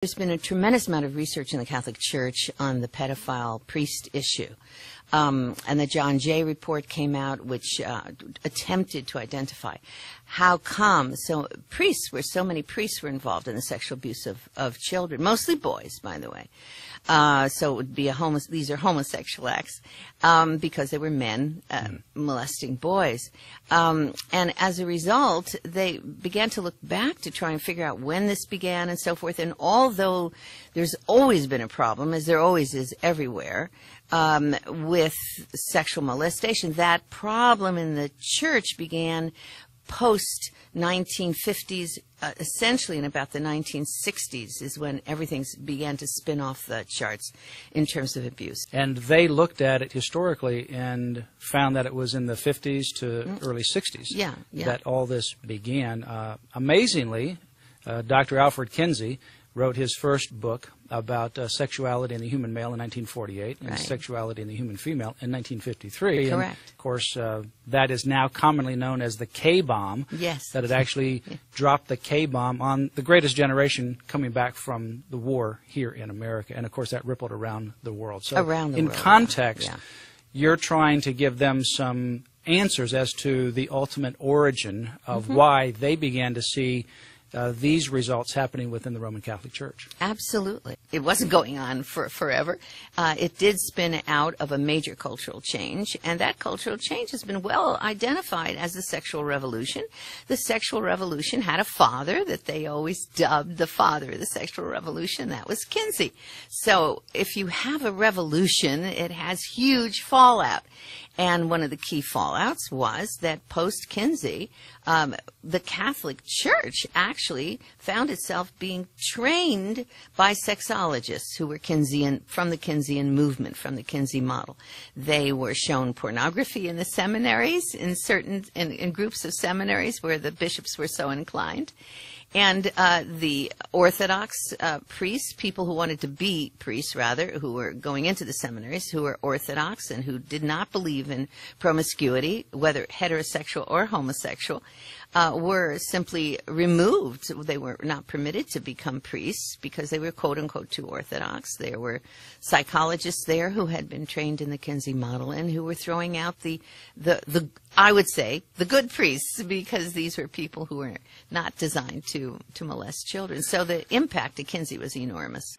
There's been a tremendous amount of research in the Catholic Church on the pedophile priest issue. And the John Jay report came out, which attempted to identify how come so many priests were involved in the sexual abuse of children, mostly boys, by the way. So it would be these are homosexual acts, because they were men molesting boys. And as a result, they began to look back to try and figure out when this began and so forth. And although there's always been a problem, as there always is everywhere, with sexual molestation, that problem in the church began post-1950s, essentially in about the 1960s is when everything began to spin off the charts in terms of abuse. And they looked at it historically and found that it was in the 50s to early 60s that all this began. Amazingly, Dr. Alfred Kinsey wrote his first book about sexuality in the human male in 1948 and sexuality in the human female in 1953. Correct. And of course, that is now commonly known as the K-bomb. Yes. That it actually dropped the K-bomb on the greatest generation coming back from the war here in America. And of course, that rippled around the world. So in context, you're trying to give them some answers as to the ultimate origin of why they began to see these results happening within the Roman Catholic Church. Absolutely. It wasn't going on for forever. It did spin out of a major cultural change, and that cultural change has been well identified as the sexual revolution. The sexual revolution had a father that they always dubbed the father of the sexual revolution. That was Kinsey. So if you have a revolution, it has huge fallout. And one of the key fallouts was that post-Kinsey, the Catholic Church actually found itself being trained by sexologists who were Kinseyan, from the Kinseyan movement, from the Kinsey model. They were shown pornography in the seminaries, in groups of seminaries where the bishops were so inclined. And the Orthodox priests, people who wanted to be priests, rather, who were going into the seminaries, who were Orthodox and who did not believe in promiscuity, whether heterosexual or homosexual, were simply removed. They were not permitted to become priests because they were, quote-unquote, too Orthodox. There were psychologists there who had been trained in the Kinsey model and who were throwing out I would say, the good priests, because these were people who were not designed to molest children. So the impact of Kinsey was enormous.